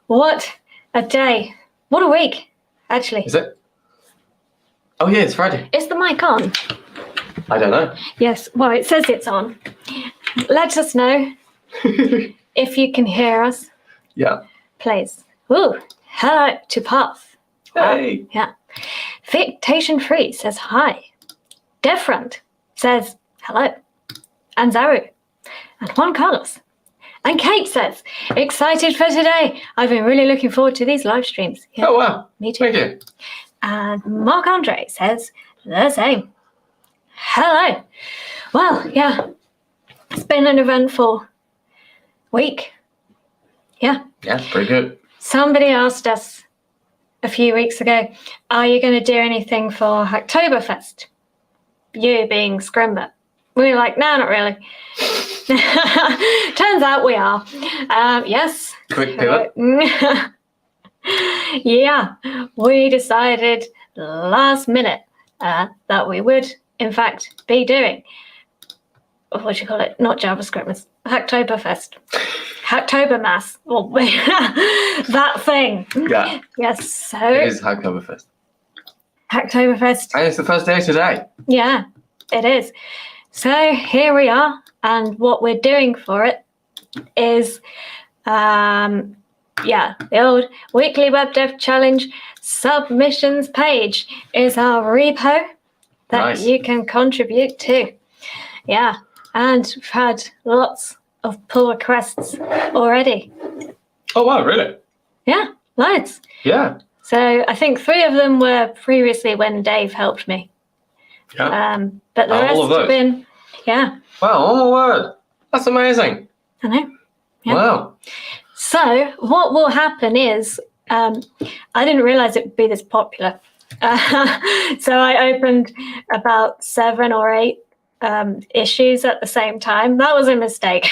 What a day. What a week, actually. Is it? Oh yeah, it's Friday. Is the mic on? I don't know. Yes, well, it says it's on. Let us know if you can hear us. Yeah. Please. Ooh, hello to Path. Hey. Yeah. Fictation Free says hi. Different says hello. And Zaru. And Juan Carlos. And Kate says, excited for today. I've been really looking forward to these live streams. Yeah, Oh wow. me too. Thank you. And Mark Andre says the same. Hello. Well, yeah, it's been an eventful week. Yeah. Yeah, pretty good. Somebody asked us a few weeks ago, are you going to do anything for Oktoberfest? You being Scrimba. We were like, no, not really. Turns out we are. Yes. Quick pivot. Yeah, we decided last minute that we would, in fact, be doing, what do you call it? Not JavaScript, it's Oktoberfest. Oktobermass. Oh, that thing. Yeah. Yes, so. It is Oktoberfest. Oktoberfest. And it's the first day today. Yeah, it is. So here we are, and what we're doing for it is, the old weekly web dev challenge submissions page is our repo that you can contribute to. Yeah, and we've had lots of pull requests already. Oh wow, really? Yeah, loads. Yeah. So I think 3 of them were previously when Dave helped me. Yeah. But the rest have been, yeah. Wow, oh my word. That's amazing. I know. Yeah. Wow. So what will happen is, I didn't realize it would be this popular. So I opened about 7 or 8 issues at the same time. That was a mistake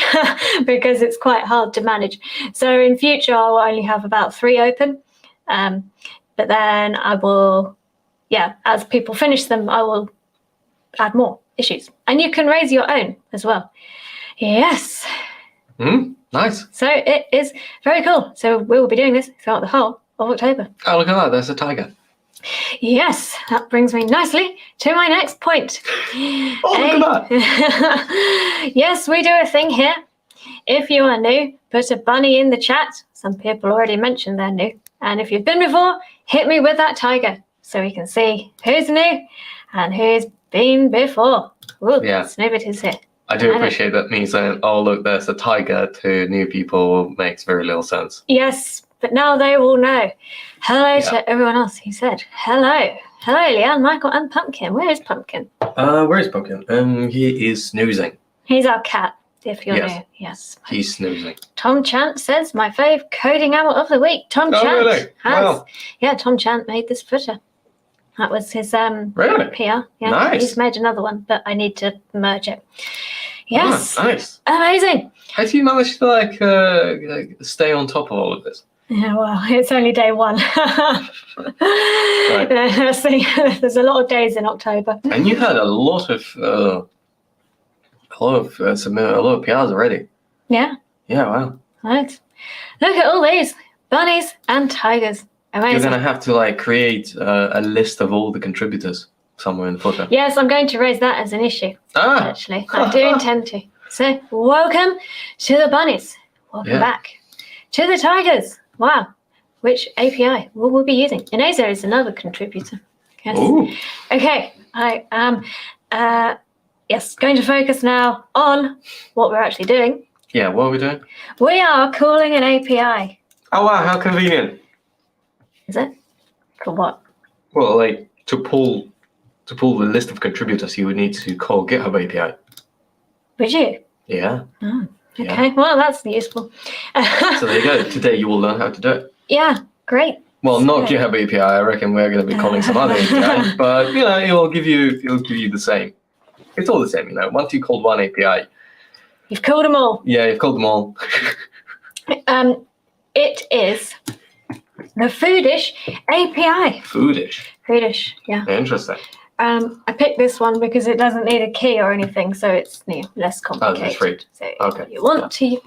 because it's quite hard to manage. So in future, I'll only have about 3 open. But then I will, as people finish them, I will add more issues. And you can raise your own as well. Yes. Nice. So it is very cool. So we will be doing this throughout the whole of October. Oh, look at that. There's a tiger. Yes, that brings me nicely to my next point. Oh, look at that. Yes, we do a thing here. If you are new, put a bunny in the chat. Some people already mentioned they're new. And if you've been before, hit me with that tiger so we can see who's new and who's been before. Ooh, Yeah. Snowbit here. I do appreciate that me saying, oh, look, there's a tiger to new people makes very little sense. Yes, but now they will know. Hello to everyone else who said hello. Hello, Leanne, Michael, and Pumpkin. Where is Pumpkin? Where is Pumpkin? He is snoozing. He's our cat, if you're new. Yes. He's snoozing. Tom Chant says, my fave coding hour of the week. Tom Chant really? Wow. Yeah, Tom Chant made this footer. That was his really? PR. Yeah, nice. He's made another one, but I need to merge it. Yes. Oh, nice. Amazing. How do you manage to stay on top of all of this? Yeah, well, it's only day 1. Right. So, there's a lot of days in October. And you had a lot of PRs already. Yeah. Yeah, wow. Right. Look at all these bunnies and tigers. Amazing. You're gonna have to create a list of all the contributors somewhere in the footer. Yes, I'm going to raise that as an issue. Actually, I do intend to. So, welcome to the bunnies. Welcome back to the tigers. Wow, which API will we be using? Ineza is another contributor. Yes. Ooh. Okay, I am going to focus now on what we're actually doing. Yeah, what are we doing? We are calling an API. Oh wow, how convenient. Is it? For what? Well, to pull the list of contributors, you would need to call GitHub API. Would you? Yeah. Oh, okay, well, that's useful. So there you go. Today you will learn how to do it. Yeah, great. Well, not GitHub API. I reckon we're going to be calling some other API, but it will give you the same. It's all the same, Once you called one API, you've called them all. Yeah, you've called them all. It is the Foodish API. Foodish, yeah. Interesting. I picked this one because it doesn't need a key or anything, so it's less complicated. Oh, that's free. So if you want to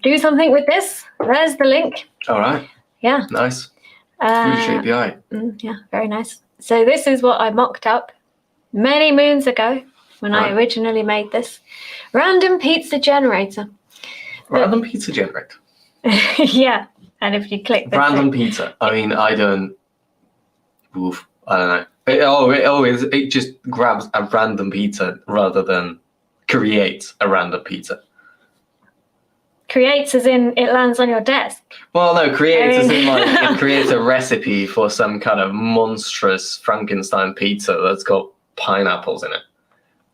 do something with this, there's the link. All right. Yeah. Nice. Foodish API. Yeah, very nice. So this is what I mocked up many moons ago when I originally made this. Random pizza generator. Random pizza generator. Yeah, and if you click this Random pizza. I mean, I don't know. It just grabs a random pizza rather than creates a random pizza. Creates as in it lands on your desk. Well, no, creates as in like it creates a recipe for some kind of monstrous Frankenstein pizza that's got pineapples in it.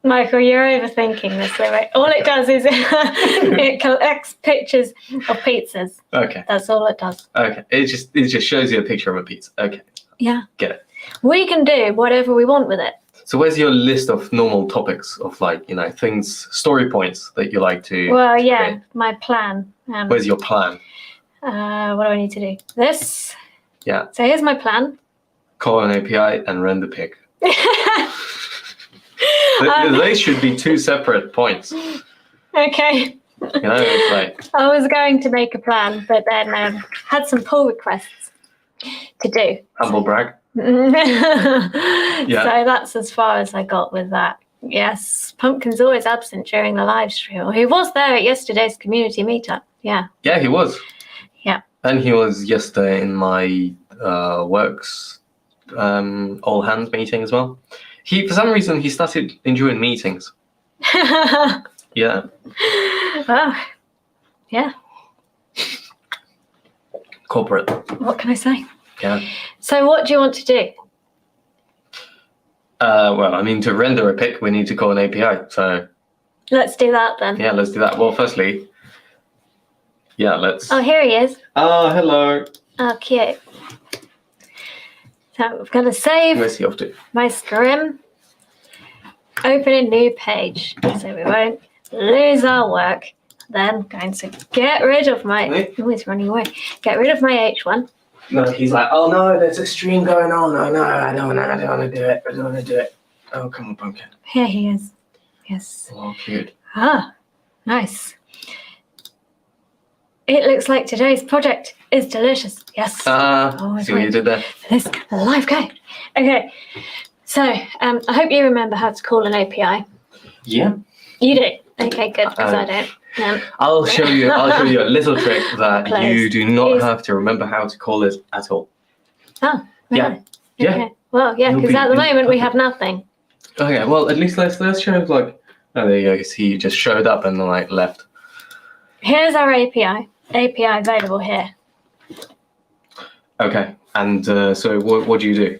Michael, you're overthinking this. Right? All it does is it collects pictures of pizzas. Okay. That's all it does. Okay. It just shows you a picture of a pizza. Okay. Yeah. Get it. We can do whatever we want with it. So where's your list of normal topics of things, story points that you like to create? My plan. Where's your plan? What do I need to do? This. Yeah. So here's my plan. Call an API and render pick. They should be two separate points. Okay. It's like I was going to make a plan, but then had some pull requests to do. humble brag. So that's as far as I got with that. Yes, Pumpkin's always absent during the live stream. He was there at yesterday's community meetup. Yeah. Yeah, he was. Yeah. And he was yesterday in my works all hands meeting as well. For some reason, he started enjoying meetings. Yeah. Well, yeah. Corporate. What can I say? Yeah. So what do you want to do? Well, I mean, to render a pic, we need to call an API. So Let's do that then. yeah, let's do that. Well, firstly, let's. Oh, here he is. Oh, hello. Oh, cute. So I'm going to save Where's he off to? my Scrim. Open a new page so we won't lose our work. Then going to get rid of my... Oh, he's running away. Get rid of my H1. No, he's like, oh no, there's a stream going on. Oh no, I don't want to do it. I don't want to do it. Oh, come on, Pumpkin. Here he is. Yes. Oh, cute. Ah, nice. It looks like today's project is delicious. Yes. See what you did there? This live code. Okay. So, I hope you remember how to call an API. Yeah. You do. Okay, good, because I don't. I'll show you a little trick that you do not have to remember how to call it at all. Oh, really? Yeah. Yeah. Okay. Well, yeah, because at the moment we have nothing. Okay, well, at least let's show like, oh, there you go. You see, you just showed up and then left. Here's our API. API available here. Okay, and so what do you do?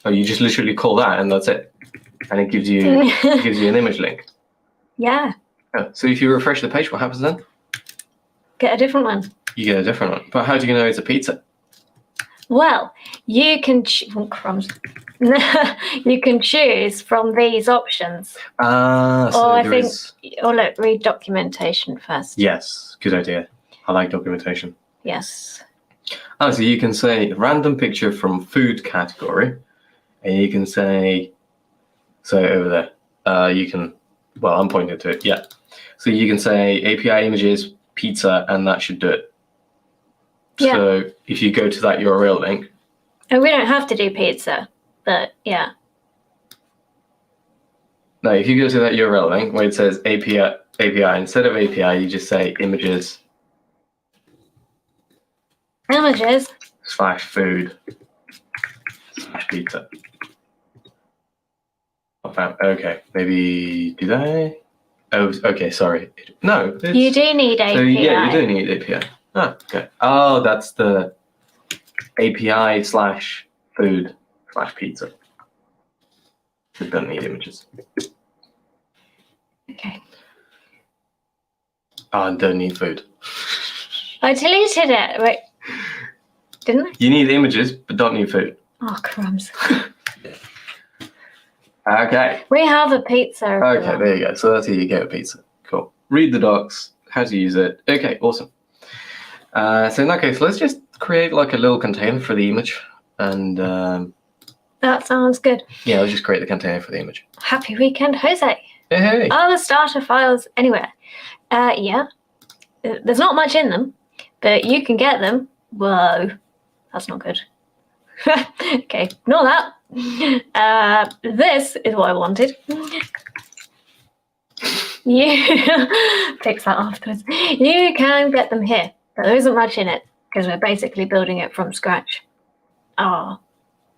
Oh, you just literally call that and that's it, and it gives you an image link. Yeah. Oh, so if you refresh the page, what happens then? Get a different one. You get a different one. But how do you know it's a pizza? Well, you can crumbs. You can choose from these options. So look, read documentation first. Yes, good idea. I like documentation. Yes. Oh, so you can say random picture from food category, and you can say, so over there, you can, well, I'm pointing to it, yeah. So you can say API images, pizza, and that should do it. Yeah. So if you go to that URL link. And we don't have to do pizza, but yeah. No, if you go to that URL link where it says API, instead of API, you just say images. Images. /food /pizza. Okay, maybe, did I? Oh, okay, sorry. No. You do need API. So, yeah, you do need API. Oh, okay. Oh, that's the API /food /pizza. We don't need images. Okay. Oh, and don't need food. I deleted it. Wait. Didn't I? You need images, but don't need food. Oh, crumbs. Okay. We have a pizza. Okay, there you go. So that's how you get a pizza. Cool. Read the docs, how to use it. Okay, awesome. So in that case, let's just create like a little container for the image. And that sounds good. yeah, let's just create the container for the image. Happy weekend, Jose. Hey. Are the starter files anywhere? Yeah. There's not much in them, but you can get them Whoa, that's not good. Okay, ignore that. This is what I wanted. You fix that afterwards. You can get them here, but there isn't much in it because we're basically building it from scratch. Oh,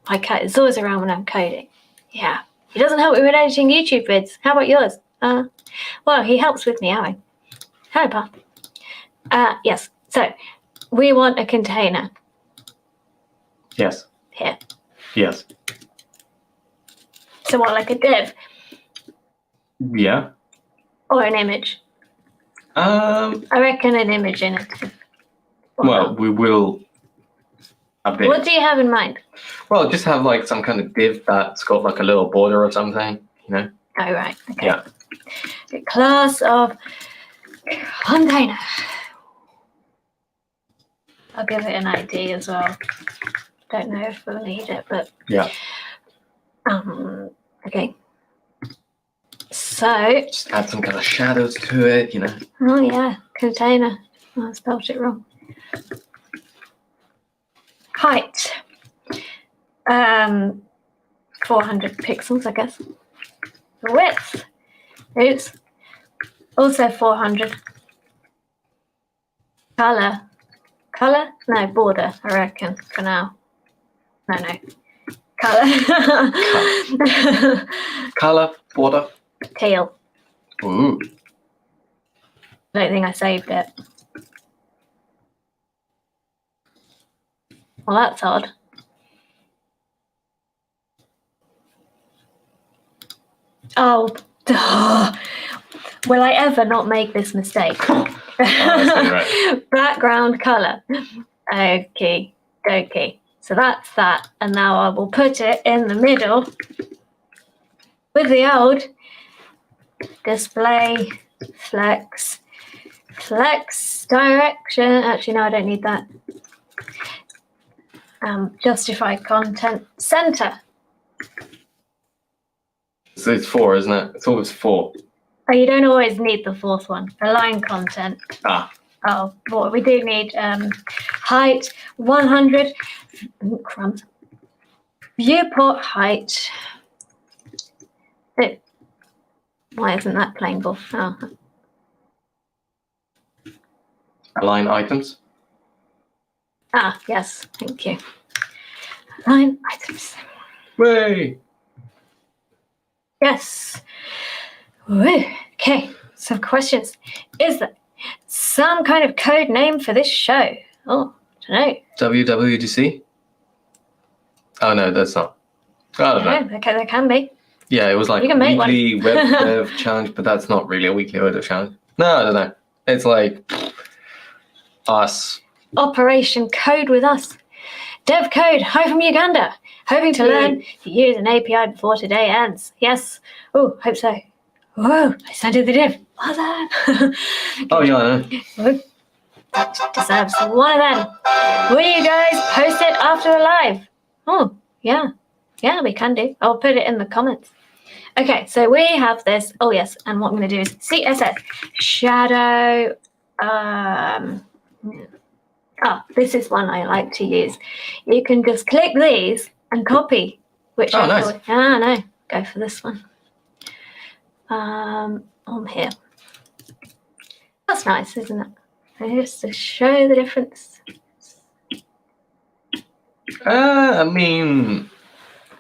my cat is always around when I'm coding. Yeah, he doesn't help me with editing YouTube vids. How about yours? Well, he helps with meowing. Hello, Pa. Yes. So we want a container. Yes. Here. Yes. So what, like a div Yeah. or an image? I reckon an image in it. Well, we will a bit. What do you have in mind? Well, just have like some kind of div that's got like a little border or something, you know? Oh, right. Okay. Yeah. The class of container. I'll give it an ID as well. Don't know if we'll need it, but yeah. Okay. So just add some kind of shadows to it, you know. Oh yeah, container. Oh, I spelled it wrong. Height. 400 pixels, I guess. Width. Oops. Also 400. Color. Color? No, border, I reckon, for now. No. Color. Color, border. Teal. Ooh. I don't think I saved it. Well, that's odd. Oh, duh. Will I ever not make this mistake? Right. Background color. Okay. So that's that. And now I will put it in the middle with the old display flex direction. Actually, no, I don't need that. Justify content center. So it's 4, isn't it? It's always 4. Oh, you don't always need the fourth one. Align content. Oh, well, we do need height 100. Crumbs. Viewport height. Oh. Why isn't that playable? Oh. Align items. Yes, thank you. Align items. Way. Yes. Woo. Okay, some questions. Is there some kind of code name for this show? Oh, I don't know. WWDC? Oh, no, that's not. I don't know. Okay, there can be. Yeah, it was like You can make weekly web dev challenge, but that's not really a weekly web dev challenge. No, I don't know. It's like us. Operation Code with Us. Dev Code, hi from Uganda. Hoping to learn to use an API before today ends. Yes. Oh, hope so. Whoa, I started the div. Well done. Oh, yeah, I know. That deserves one of them. Will you guys post it after the live? Oh, yeah. Yeah, we can do. I'll put it in the comments. Okay, so we have this. Oh, yes. And what I'm going to do is Css Shadow. This is one I like to use. You can just click these and copy. Nice. No, go for this one. On here. That's nice, isn't it? Just to show the difference. I mean...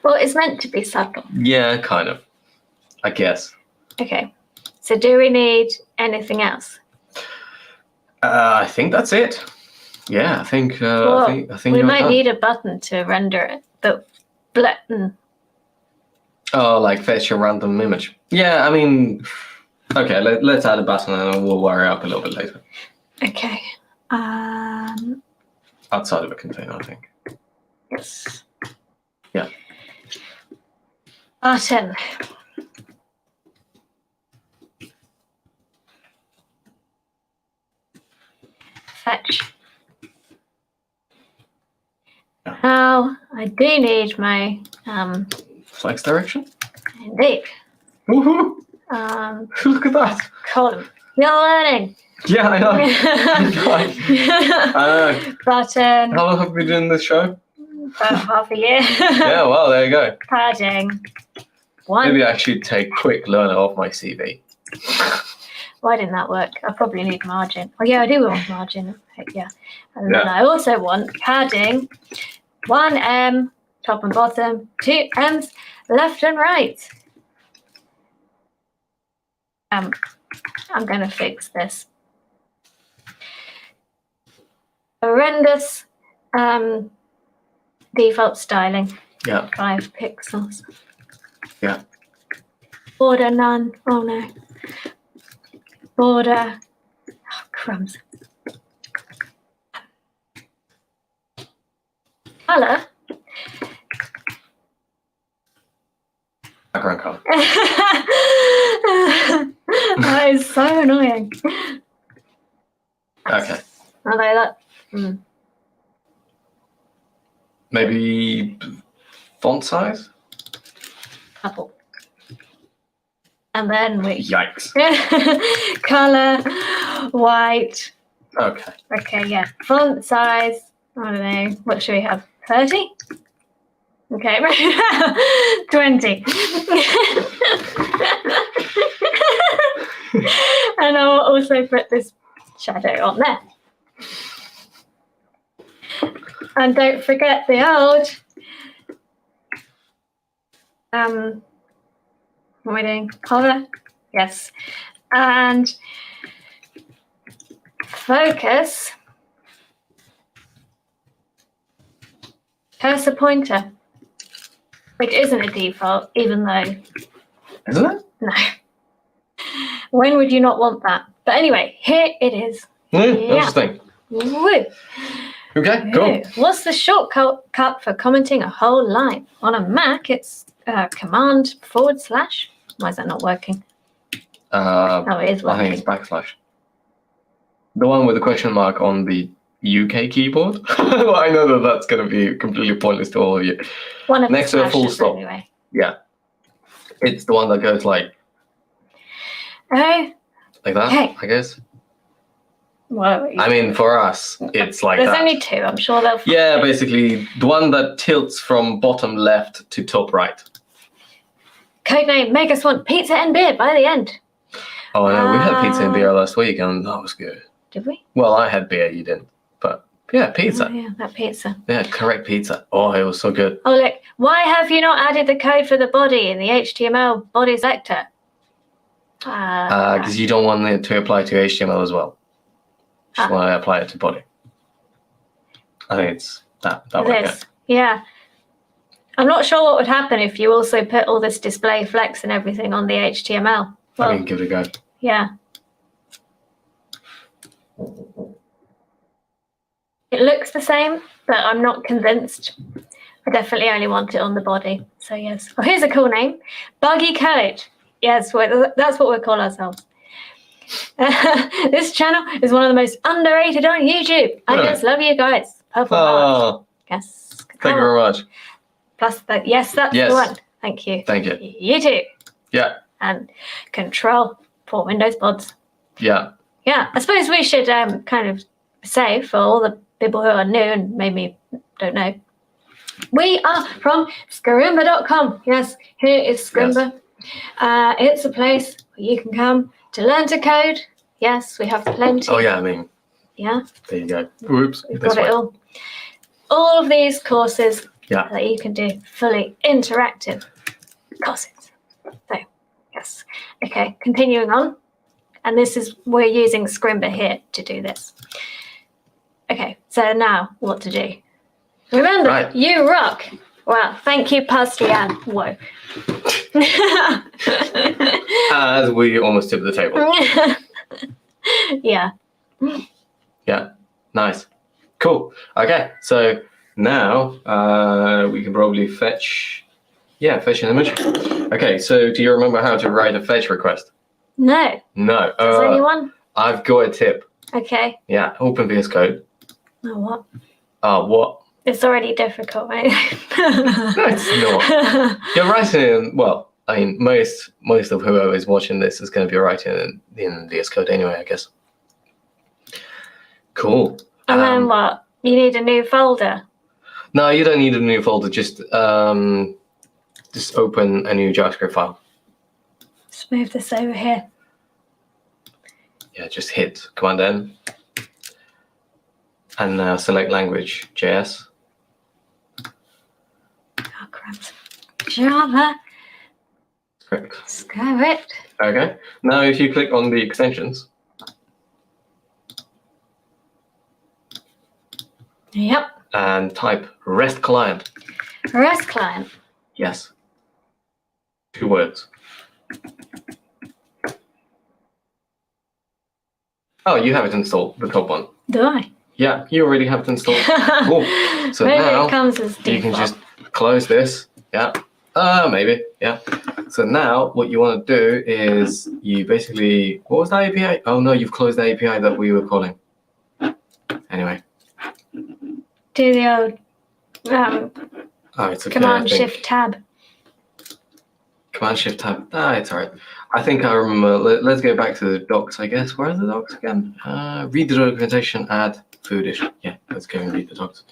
Well, it's meant to be subtle. Yeah, kind of. I guess. Okay. So do we need anything else? I think that's it. Yeah, I think we might need a button to render it, but Oh, like fetch a random image. Yeah, I mean, okay, let's add a button and we'll wire up a little bit later. Okay. Outside of a container, I think. Yes. Yeah. Button. Fetch. Now I do need my flex direction. Indeed. Woohoo! Look at that. Column. You're learning. Yeah, I know. Button. How long have we been doing this show? About half a year. Yeah, well, there you go. Padding. 1. Maybe I should take quick learner off my CV. Why didn't that work? I probably need margin. Oh yeah, I do want margin. Yeah. And then I also want padding. 1 top and bottom, 2 M's left and right. I'm gonna fix this. Horrendous default styling. Yeah. 5 pixels. Yeah. Border none. Oh no. Border. Oh, crumbs. Color. Background color. That is so annoying. Okay. Although that. Maybe font size? Couple. And then we. Yikes. Color. White. Okay. Okay, yeah. Font size. I don't know. What should we have? 30? Okay, 20. And I'll also put this shadow on there. And don't forget the old what am I doing? Color? Yes. And focus. Cursor pointer, which isn't a default, even though. Isn't it? No. When would you not want that? But anyway, here it is. Interesting. Woo. Okay, cool. What's the shortcut for commenting a whole line? On a Mac, it's Command/. Why is that not working? Oh, it is working. I think it's backslash. The one with the question mark on the UK keyboard. Well, I know that that's going to be completely pointless to all of you. One of next the to a full slashes, stop. Anyway. Yeah. It's the one that goes like Oh. that, Okay. I guess. Well, I mean, for us, it's like there's that. only 2. I'm sure they'll. Yeah, basically, the one that tilts from bottom left to top right. Codename make us want pizza and beer by the end. Oh, yeah, we had pizza and beer last week, and that was good. Did we? Well, I had beer, you didn't. But, yeah, pizza. Oh, yeah, that pizza. Yeah, correct pizza. Oh, it was so good. Oh, look. Why have you not added the code for the body in the HTML body selector? Because you don't want it to apply to HTML as well. Just want to apply it to body. I think it's that way. This. Yeah. I'm not sure what would happen if you also put all this display flex and everything on the HTML. Well, I mean, give it a go. Yeah. It looks the same, but I'm not convinced. I definitely only want it on the body. So yes. Oh, here's a cool name. Buggy Code. Yes, that's what we'll call ourselves. This channel is one of the most underrated on YouTube. I just love you guys. Purple heart. Yes. Thank you very much. Plus, yes, that's the one. Thank you. Thank you. You too. Yeah. And control for Windows pods. Yeah. Yeah, I suppose we should kind of say for all the people who are new and maybe don't know, we are from Scrimba.com. Yes, here is Scrimba. Yes. It's a place where you can come to learn to code. Yes, we have plenty. Oh, yeah, I mean. Yeah. There you go. Oops. We've got it all. All of these courses that you can do fully interactive courses. So, yes. Okay, continuing on. And this is, we're using Scrimba here to do this. Okay, so now what to do? Remember, you rock. Wow, thank you, Pastor Leanne. Whoa. As we almost tipped the table. Yeah. Yeah, nice. Cool. Okay, so now we can probably fetch an image. Okay, so do you remember how to write a fetch request? No. No. Does anyone? I've got a tip. Okay. Yeah, open VS Code. Oh, what? What? It's already difficult, right? No, it's not. You're writing in, well, I mean, most of whoever is watching this is going to be writing in VS Code anyway, I guess. Cool. And then what? You need a new folder. No, you don't need a new folder. Just open a new JavaScript file. Let's move this over here. Yeah, just hit Command N. And now select language, JS. Oh, crap. Java. Script. Okay. Now if you click on the extensions. Yep. And type REST client. REST client. Yes. 2 words. Oh, you have it installed, the top one. Do I? Yeah, you already have it installed. Cool. So maybe now it comes as default. you can just close this. Yeah. Maybe. Yeah. So now what you want to do is you basically, what was that API? Oh no, you've closed the API that we were calling. Anyway. Do the old It's okay, Command Shift Tab. Command Shift Tab. It's all right. I think I remember. Let's go back to the docs, I guess. Where are the docs again? Read the documentation, add Foodish. Yeah, let's go and read the docs.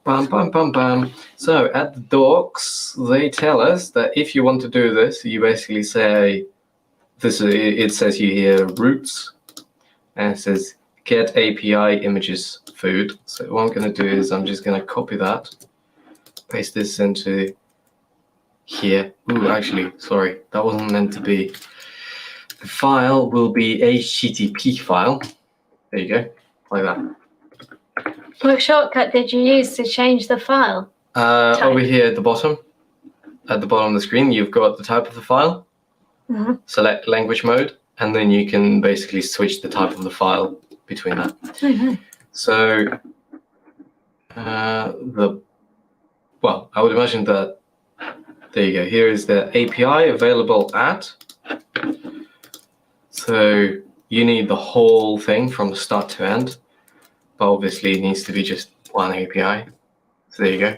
Bam, bam, bam, bam. So at the docs, they tell us that if you want to do this, you basically say, it says you here roots, and it says get API images food. So what I'm going to do is I'm just going to copy that, paste this into here. Ooh, actually, sorry, that wasn't meant to be. The file will be HTTP file. There you go, like that. What shortcut did you use to change the file? Over here at the bottom of the screen, you've got the type of the file. Mm-hmm. Select language mode, and then you can basically switch the type of the file between that. Mm-hmm. So, well, I would imagine that, there you go, here is the API available at. So you need the whole thing from the start to end, but obviously it needs to be just one API. So there you go,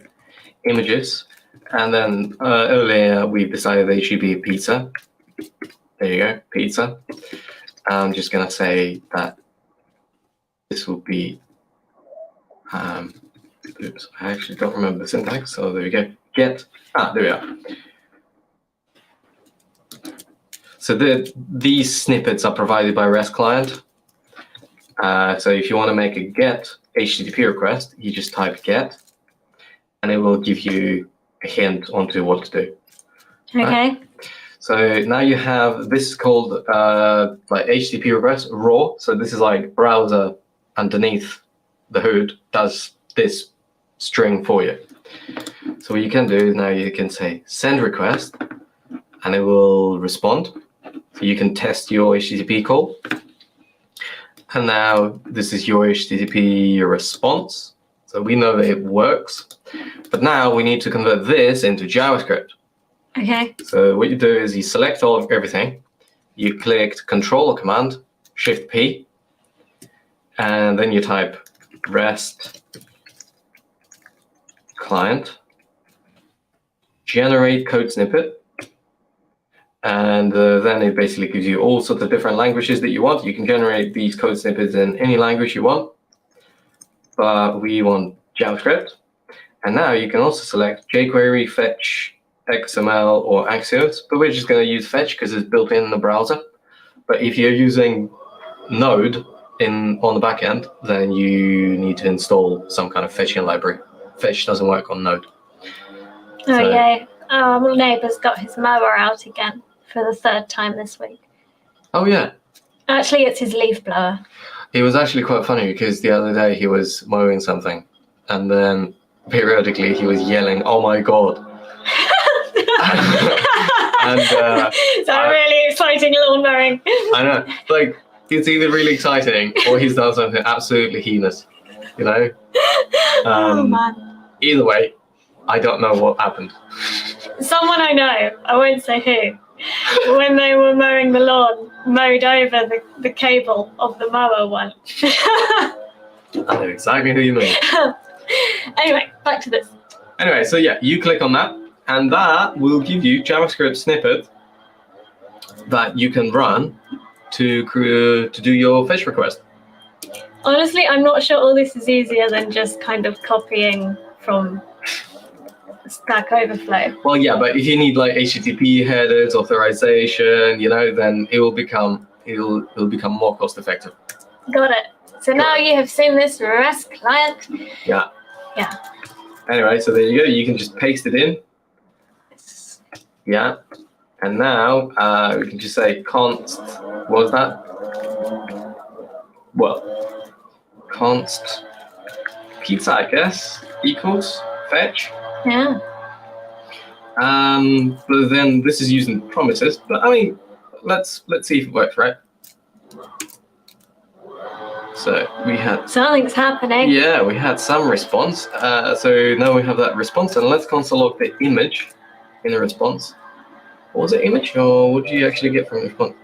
images. And then earlier we decided they should be a pizza. There you go, pizza. I'm just gonna say that this will be, oops, I actually don't remember the syntax, so there we go. Get, there we are. So these snippets are provided by REST client. So if you want to make a get HTTP request, you just type get, and it will give you a hint onto what to do. Okay. Right? So now you have, this is called like HTTP request raw. So this is like browser underneath the hood does this string for you. So what you can do is now you can say send request, and it will respond. So you can test your HTTP call. And now this is your HTTP response. So we know that it works. But now we need to convert this into JavaScript. Okay. So what you do is you select all of everything. You click Control Command, Shift P, and then you type REST client, generate code snippet. And then it basically gives you all sorts of different languages that you want. You can generate these code snippets in any language you want, but we want JavaScript. And now you can also select jQuery, Fetch, XML, or Axios, but we're just going to use Fetch because it's built in the browser. But if you're using Node on the back end, then you need to install some kind of fetching library. Fetch doesn't work on Node. Oh, yay. My neighbour's got his mower out again for the 3rd time this week. Oh, yeah. Actually, it's his leaf blower. It was actually quite funny because the other day he was mowing something, and then periodically he was yelling, "Oh my God." And it's a really exciting lawn mowing. I know, like, it's either really exciting or he's done something absolutely heinous, you know? Oh, man. Either way, I don't know what happened. Someone I know, I won't say who, when they were mowing the lawn, mowed over the cable of the mower one. I know exactly who you mean. Anyway, back to this. Anyway, so yeah, you click on that, And that will give you JavaScript snippet that you can run to do your fetch request. Honestly, I'm not sure all this is easier than just kind of copying from Stack Overflow. Well, yeah, but if you need like HTTP headers, authorization, then it'll become more cost effective. Got it. So now you have seen this REST client. Yeah. Yeah. Anyway, so there you go. You can just paste it in. Yeah. And now we can just say const. What was that? Well, const pizza, I guess, equals fetch. Yeah. But then this is using promises. But I mean, let's see if it works, right? So we had something's happening. Yeah, we had some response. So now we have that response, and let's console log the image in the response. What was it, image, or what did you actually get from the response?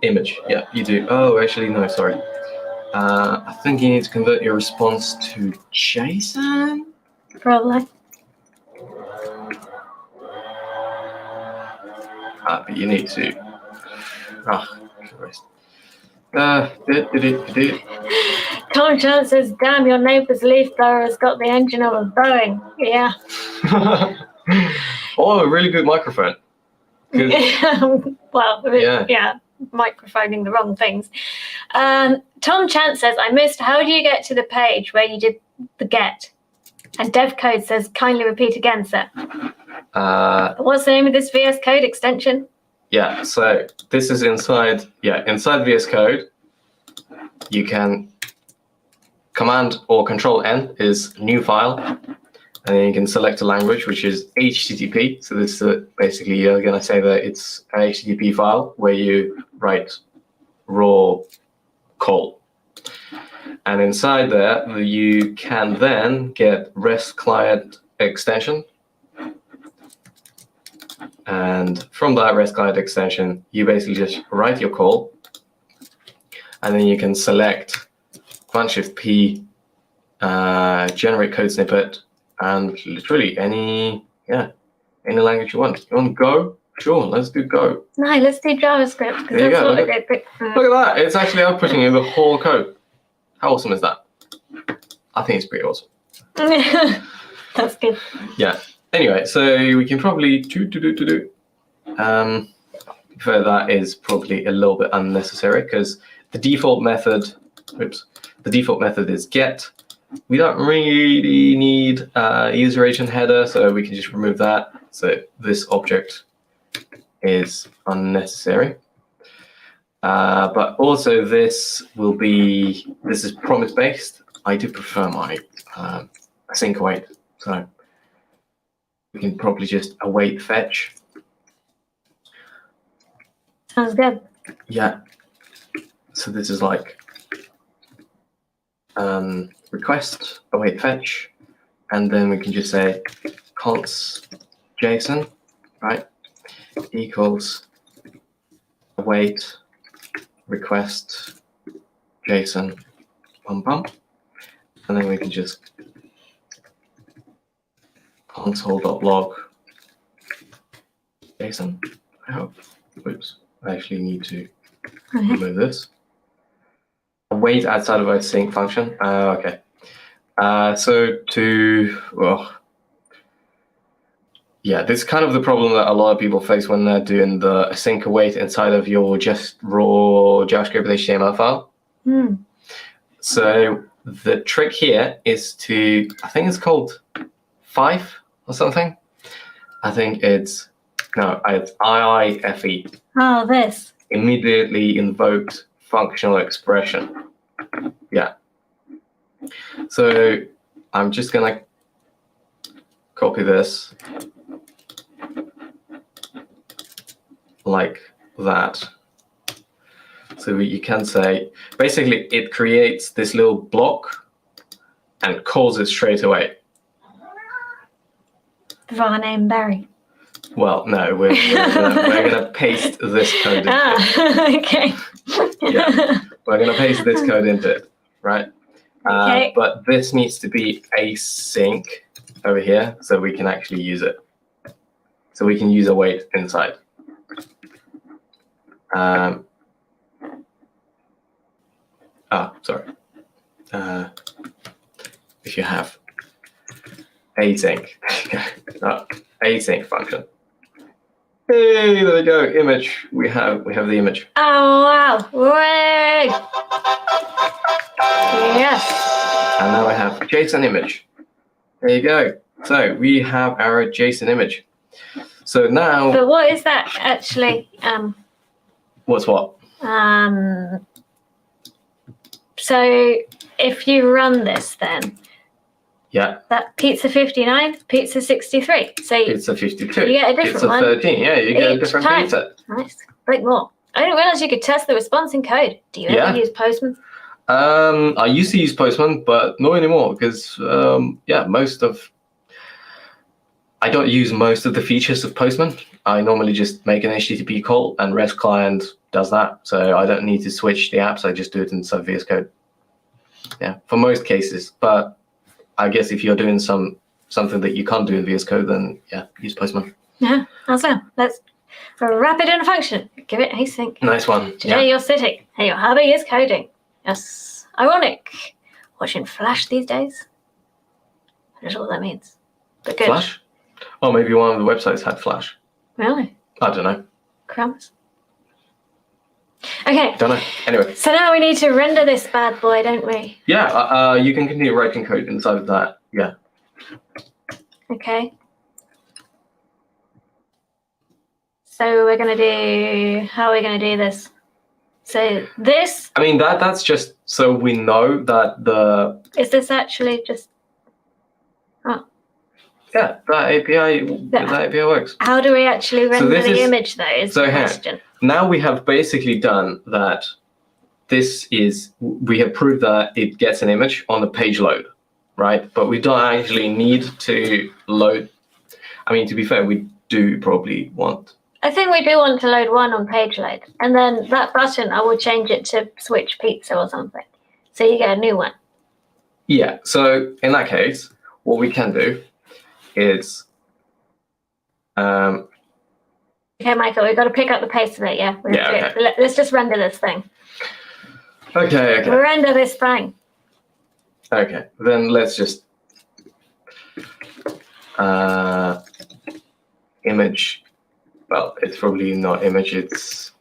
Image, yeah, you do. Oh, actually, no, sorry. I think you need to convert your response to JSON. Probably. But you need to. Oh, Christ. Tom Chance says, damn, your neighbour's leaf blower has got the engine of a Boeing. Yeah. Oh, a really good microphone. Well, yeah, microphoning the wrong things. Tom Chance says, I missed, how do you get to the page where you did the get? And dev code says, kindly repeat again, sir. What's the name of this VS Code extension? Yeah, so this is inside VS Code. You can Command or Control N is new file, and then you can select a language, which is HTTP. So this is basically you're going to say that it's an HTTP file where you write raw call. And inside there, you can then get REST client extension. And from that REST client extension, you basically just write your call, and then you can select Command Shift P, generate code snippet, and literally any language you want. You want Go? Sure, let's do Go. No, let's do JavaScript, because that's what I picked. Look at that! It's actually outputting you the whole code. How awesome is that? I think it's pretty awesome. That's good. Yeah. Anyway, so we can probably that is probably a little bit unnecessary because the default method is get. We don't really need user agent header, so we can just remove that. So this object is unnecessary. But also this is promise based. I do prefer my async await, so we can probably just await fetch. Sounds good. Yeah. So this is like request await fetch, and then we can just say const JSON, right, equals await request JSON and then we can just console.log JSON. I hope. Oops, I actually need to remove this. Wait outside of async function. Okay. This is kind of the problem that a lot of people face when they're doing the async await inside of your just raw JavaScript HTML file. So the trick here is to, I think it's called Fife or something. I think it's IIFE. Oh, this. Immediately invoked functional expression. Yeah. So I'm just gonna copy this like that. So you can say, basically it creates this little block and calls it straight away. Varname Barry. Well, no, we're gonna paste this code into it. Okay. Yeah, we're gonna paste this code into it, right? Okay. But this needs to be async over here so we can actually use it. So we can use await inside. Sorry. If you have async, async function. Hey, there we go. Image. We have the image. Oh wow! Way! Yes. And now I have JSON image. There you go. So we have our JSON image. So now. But what is that actually? What's what? So if you run this, then. Yeah. That pizza 59, pizza 63. So Pizza 52. You get a different pizza one. 13. Yeah, you get a Each different time. pizza. Nice. Break more. I didn't realize you could test the response in code. Do you ever use Postman? I used to use Postman, but not anymore because I don't use most of the features of Postman. I normally just make an HTTP call and REST client does that. So I don't need to switch the apps. I just do it inside VS Code. Yeah, for most cases. But I guess if you're doing something that you can't do in VS Code, then yeah, use Postman. Yeah, awesome. Let's wrap it in a function. Give it async. Nice one. Today you're sitting and your hobby is coding. Yes. Ironic. Watching Flash these days. I don't know what that means. But good. Flash? Oh, maybe one of the websites had Flash. Really? I don't know. Crumbs. Okay. Don't know. Anyway. So now we need to render this bad boy, don't we? Yeah, you can continue writing code inside of that. Yeah. Okay. So we're going to do, how are we going to do this? So this. I mean, that's just so we know that the. Is this actually just. Oh. Yeah, that API works. How do we actually render the image though is the question. Now we have basically done that. We have proved that it gets an image on the page load, right? But we don't actually need to load. I mean, to be fair, we do probably want. I think we do want to load one on page load. And then that button, I will change it to switch pizza or something. So you get a new one. Yeah, so in that case, what we can do is. Okay, Michael, we've got to pick up the pace of it, yeah? Okay. Let's just render this thing. Okay. Render this thing. Okay, then let's just image. Well, it's probably not image. It's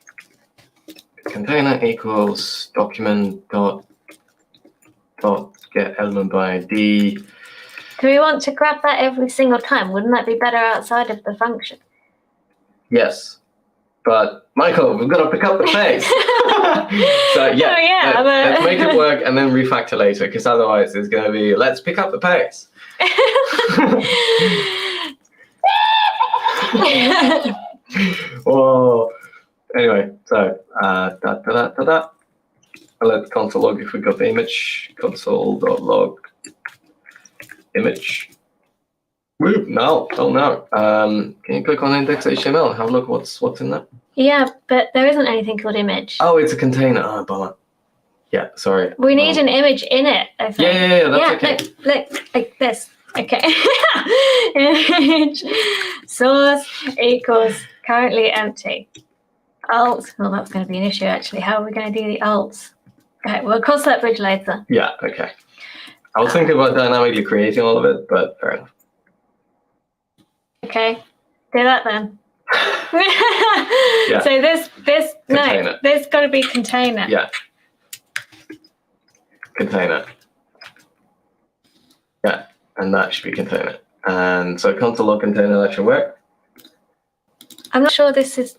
container equals document dot get element by ID. Do we want to grab that every single time? Wouldn't that be better outside of the function? Yes, but Michael, we've got to pick up the pace. So yeah, let's make it work and then refactor later, because otherwise it's going to be let's pick up the pace. Whoa. Anyway, so let's console log if we got the image. Console.log image. Whoop, no, oh no. Can you click on index.html and have a look what's in there? Yeah, but there isn't anything called image. Oh, it's a container. Oh, bummer. Yeah, sorry. We need an image in it, I think. Yeah, that's okay. Look, like this. Okay. Image source equals currently empty. Alt. Well, that's going to be an issue, actually. How are we going to do the alts? Okay, we'll cross that bridge later. Yeah, okay. I was thinking about dynamically creating all of it, but fair enough. Okay, do that then. Yeah. So this container. No, there's got to be container. Yeah. Container. Yeah, and that should be container. And so console log container, that should work. I'm not sure this is.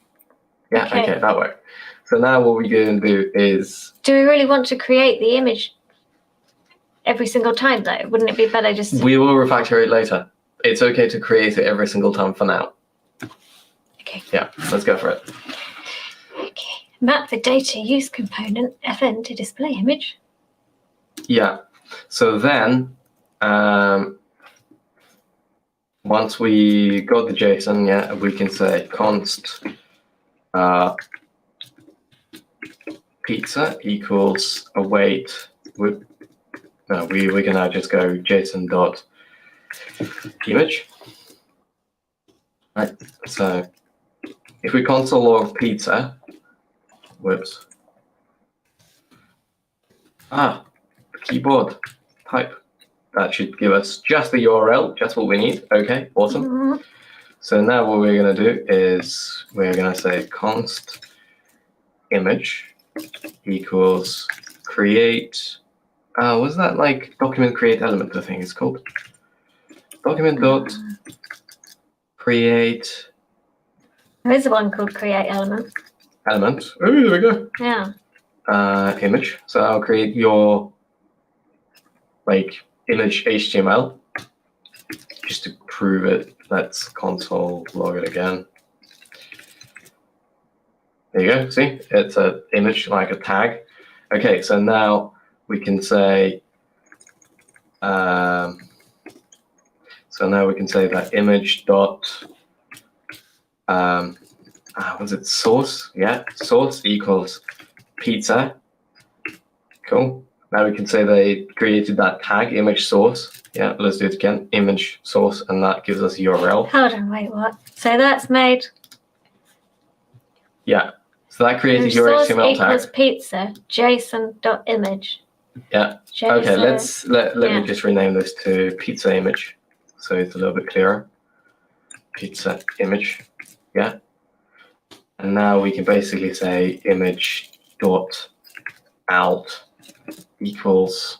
Yeah, okay, that worked. So now what we're going to do is. Do we really want to create the image every single time though? Wouldn't it be better just to... We will refactor it later. It's okay to create it every single time for now. Okay. Yeah, let's go for it. Okay. Map the data use component fn to display image. Yeah. So then, once we got the JSON, yeah, we can say const pizza equals await. We're gonna just go JSON dot image. Right. So if we console log pizza, whoops. Keyboard type. That should give us just the URL, just what we need. Okay, awesome. Mhm. So now what we're going to do is we're going to say const image equals create. Was that like document create element? I think it's called document dot create There is one called create element. element. Oh, there we go. Yeah. Image. So I'll create your like image HTML just to prove it. Let's console log it again. There you go. See, it's an image like a tag. Okay, so now we can say. So now we can say that image dot. Was it source? Yeah, source equals pizza. Cool. Now we can say they created that tag image source. Yeah, let's do it again. Image source, and that gives us URL. Hold on, wait, what? So that's made. Yeah. So that created Image your source HTML equals tag. pizza JSON.image. Yeah. JSON, Okay. Let yeah. me just rename this to pizza image, so it's a little bit clearer. Pizza image. Yeah. And now we can basically say image dot out equals.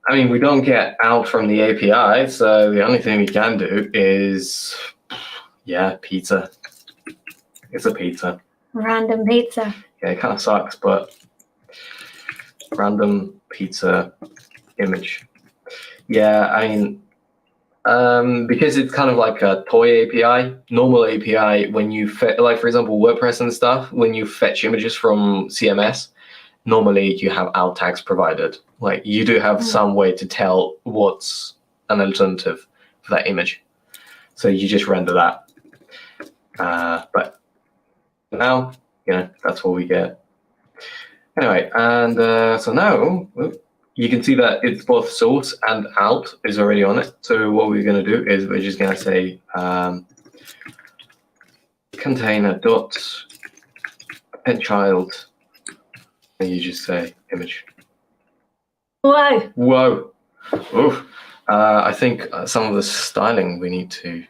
I mean, we don't get out from the API, so the only thing we can do is, yeah, pizza. It's a pizza. Random pizza. Yeah, it kind of sucks, but random pizza image. Yeah, I mean, because it's kind of like a toy API, normal API, when you like, for example, WordPress and stuff, when you fetch images from CMS, normally you have alt tags provided. Like you do have some way to tell what's an alternative for that image. So you just render that. But now, that's what we get. Anyway, and so now you can see that it's both source and alt is already on it. So what we're going to do is we're just going to say container dot append child, and you just say image. Whoa. Whoa. Oof. I think some of the styling we need to.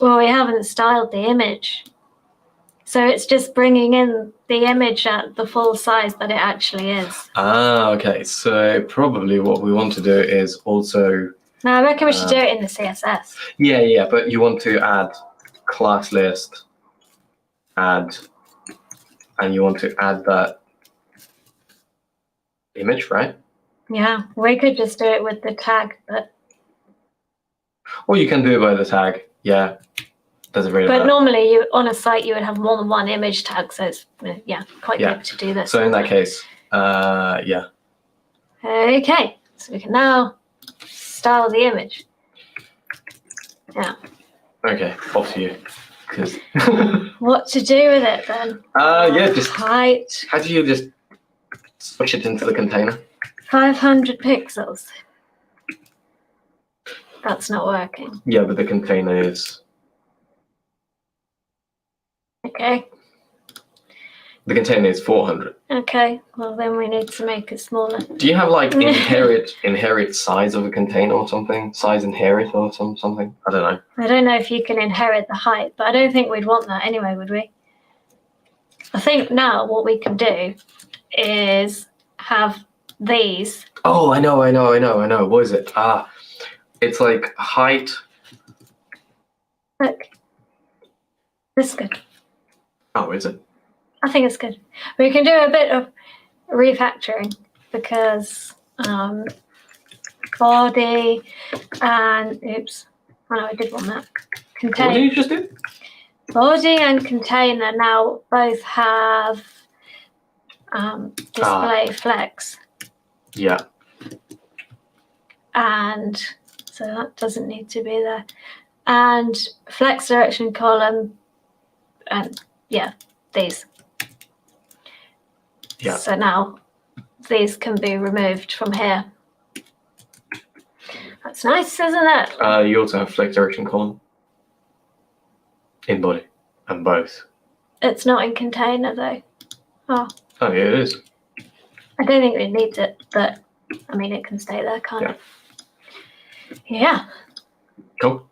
Well, we haven't styled the image. So it's just bringing in the image at the full size that it actually is. Okay. So probably what we want to do is also. No, I reckon we should do it in the CSS. Yeah, but you want to add class list, add, and you want to add that image, right? Yeah, we could just do it with the tag, but. Or you can do it by the tag. Yeah. Doesn't really matter. But normally, on a site, you would have more than one image tag, so it's quite good to do this. So in that case, yeah. Okay, so we can now style the image. Yeah. Okay, off to you. What to do with it then? Yeah, just height. how do you just switch it into the container? 500 pixels. That's not working. Yeah, but the container is. Okay. The container is 400. Okay. Well, then we need to make it smaller. Do you have like inherit size of a container or something? Size inherit or something? I don't know. I don't know if you can inherit the height, but I don't think we'd want that anyway, would we? I think now what we can do is have these. Oh, I know. What is it? It's like height. Look. This is good. Oh, is it? I think it's good. We can do a bit of refactoring because body and oops. Oh no, I did want that. Contain. What did you just do? Body and container now both have display flex. Yeah. And so that doesn't need to be there. And flex direction column and these. Yeah. So now these can be removed from here. It's nice, isn't it? You also have flex direction column in body and both. It's not in container though. Oh, Oh yeah, it is. I don't think it needs it, but I mean, it can stay there, can't it? Yeah. Cool.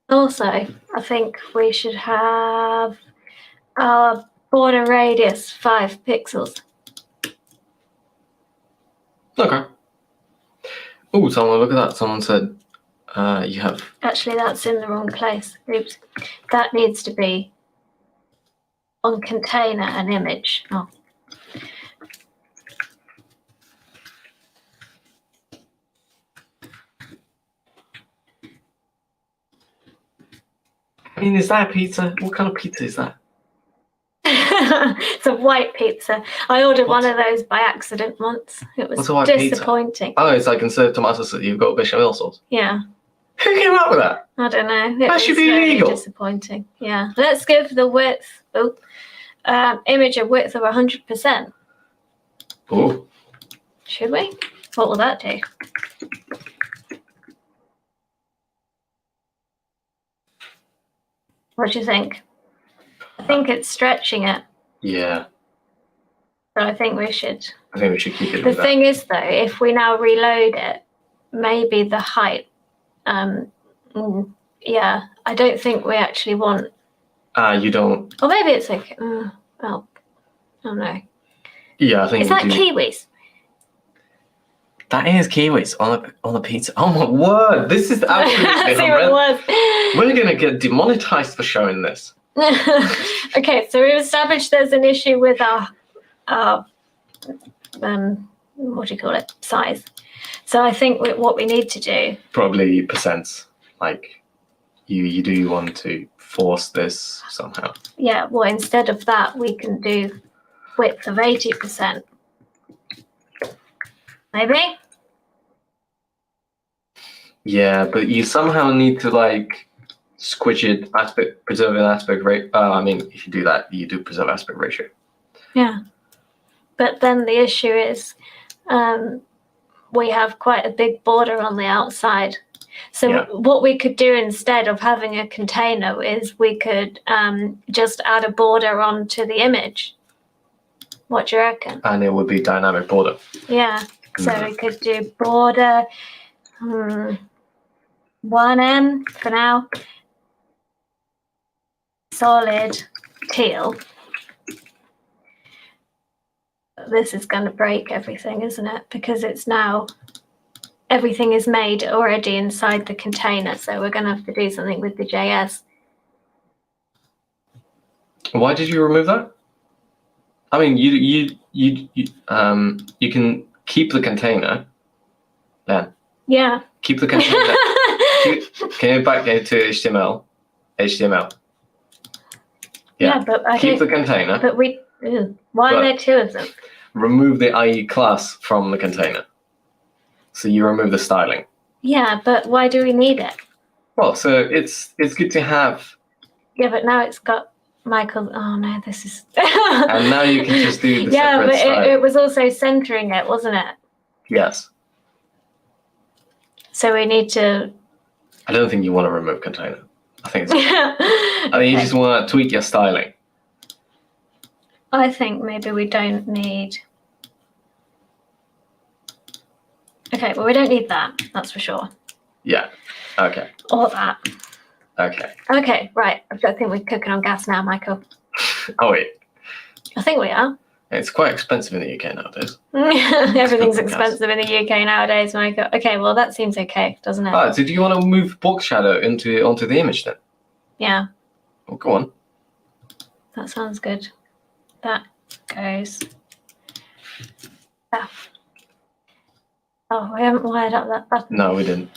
Also, I think we should have our border radius 5 pixels. Okay. Oh, someone look at that. Someone said you have. Actually, that's in the wrong place. Oops. That needs to be on container and image. Oh. I mean, is that a pizza? What kind of pizza is that? It's a white pizza. I ordered one of those by accident once. It was What's a white pizza? disappointing. Oh, it's like instead of tomato sauce, you've got bechamel sauce. Yeah. Who came up with that? I don't know. That should be illegal. Disappointing. Yeah. Let's give the width, image a width of 100%. Oh. Should we? What will that do? What do you think? I think it's stretching it. Yeah. So I think we should. I think we should keep it. The thing is, though, if we now reload it, maybe the height. Yeah, I don't think we actually want. You don't. Or maybe it's like. Well, I don't know. Yeah, I think. Is that kiwis? That is kiwis on a pizza. Oh my word! This is absolutely horrendous. We're gonna get demonetized for showing this. Okay, so we've established there's an issue with our what do you call it, size. So I think what we need to do, probably percents, like you do want to force this somehow. Yeah, well, instead of that, we can do width of 80%. Maybe? Yeah, but you somehow need to like squish it, preserve an aspect rate. I mean, if you do that, you do preserve aspect ratio. Yeah. But then the issue is we have quite a big border on the outside. So what we could do instead of having a container is we could just add a border onto the image. What do you reckon? And it would be dynamic border. Yeah. So we could do border 1M for now. Solid teal. This is going to break everything, isn't it? Because it's now, everything is made already inside the container. So we're going to have to do something with the JS. Why did you remove that? I mean, you can keep the container. Yeah. Yeah. Keep the container. Can you back to HTML? HTML. Yeah, but I keep the container. But why are there two of them? Remove the IE class from the container. So you remove the styling. Yeah, but why do we need it? Well, so it's good to have. Yeah, but now it's got Michael. Oh no, this is. And now you can just do the separate but style. it was also centering it, wasn't it? Yes. So we need to. I don't think you want to remove container. I think it's. I think you just want to tweak your styling. I think maybe we don't need. Okay, well, we don't need that. That's for sure. Yeah. Okay. Or that. Okay. Okay, right. I think we're cooking on gas now, Michael. Oh, wait. I think we are. It's quite expensive in the UK nowadays. Everything's expensive in the UK nowadays, Michael. Okay, well, that seems okay, doesn't it? Oh, so do you want to move box shadow onto the image then? Yeah. Well, go on. That sounds good. That goes. Ah. Oh, we haven't wired up that button. No, we didn't.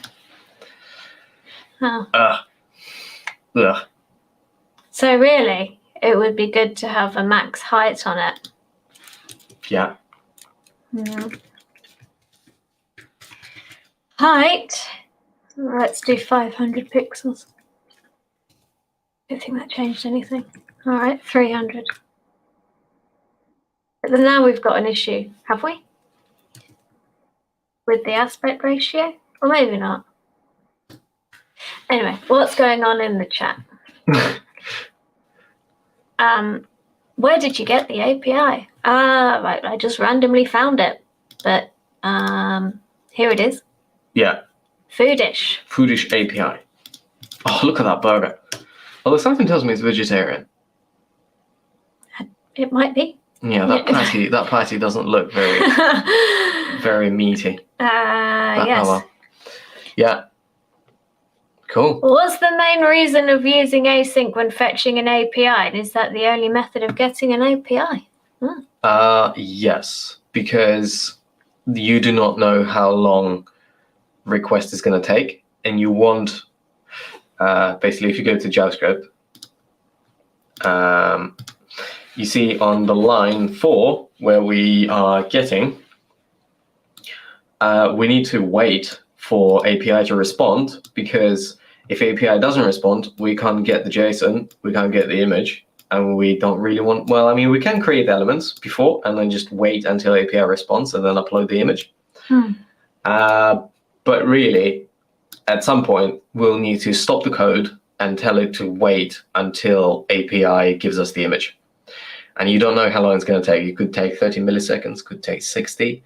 Oh. Ugh. So really, it would be good to have a max height on it. Yeah. Height. Let's do 500 pixels. Don't think that changed anything. All right, 300. But then now we've got an issue, have we? With the aspect ratio? Or maybe not. Anyway, what's going on in the chat? Where did you get the API? Right, I just randomly found it. But here it is. Yeah. Foodish. Foodish API. Oh, look at that burger. Although something tells me it's vegetarian. It might be. Yeah, that patty doesn't look very very meaty. Yes. Oh well. Yeah. Cool. What's the main reason of using async when fetching an API? And is that the only method of getting an API? Yes, because you do not know how long request is going to take, and you want basically if you go to JavaScript, you see on the line 4 where we are getting, we need to wait for API to respond, because if API doesn't respond, we can't get the JSON, we can't get the image, and we don't really want, well, I mean, we can create the elements before and then just wait until API responds and then upload the image. But really, at some point, we'll need to stop the code and tell it to wait until API gives us the image. And you don't know how long it's going to take. It could take 30 milliseconds, could take 60.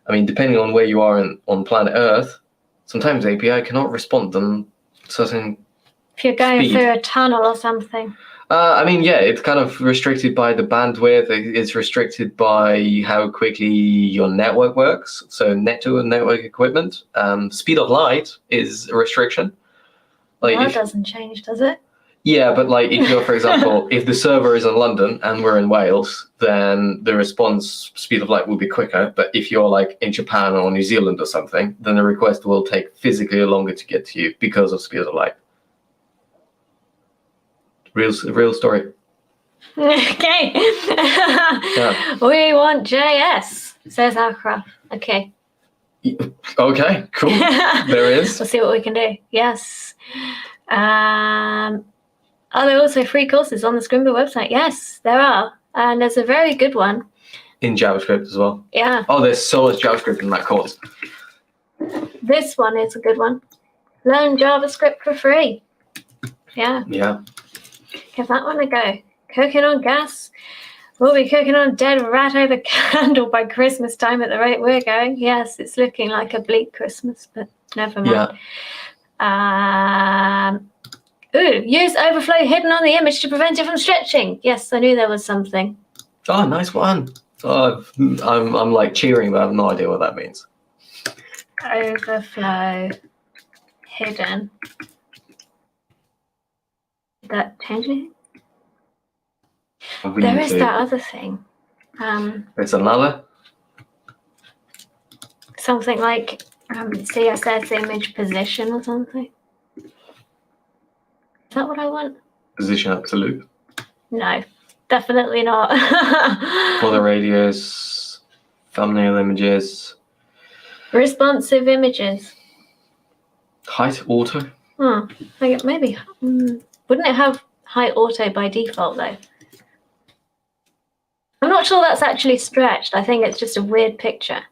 I mean, depending on where you are on planet Earth, sometimes API cannot respond on certain If you're going speed. through a tunnel or something. I mean, yeah, it's kind of restricted by the bandwidth. It's restricted by how quickly your network works. So network equipment. Speed of light is a restriction. Like That doesn't change, does it? Yeah, but like if you're, for example, if the server is in London and we're in Wales, then the response speed of light will be quicker. But if you're like in Japan or New Zealand or something, then the request will take physically longer to get to you because of speed of light. Real story. Okay. Yeah. We want JS, says Akraf. Okay. Okay, cool. There is. We'll see what we can do. Yes. Are there also free courses on the Scrimba website? Yes, there are. And there's a very good one. In JavaScript as well. Yeah. Oh, there's so much JavaScript in that course. This one is a good one. Learn JavaScript for free. Yeah. Yeah. Give that one a go. Cooking on gas. We'll be cooking on dead rat over candle by Christmas time at the rate we're going. Yes, it's looking like a bleak Christmas, but never mind. Yeah. Use overflow hidden on the image to prevent it from stretching. Yes, I knew there was something. Oh, nice one. Oh, I'm like cheering, but I have no idea what that means. Overflow hidden. Did that change anything? There is that other thing. It's another. Something like CSS image position or something. Is that what I want? Position absolute. No, definitely not. Border radius, thumbnail images. Responsive images. Height auto. Maybe. Wouldn't it have height auto by default though? I'm not sure that's actually stretched. I think it's just a weird picture.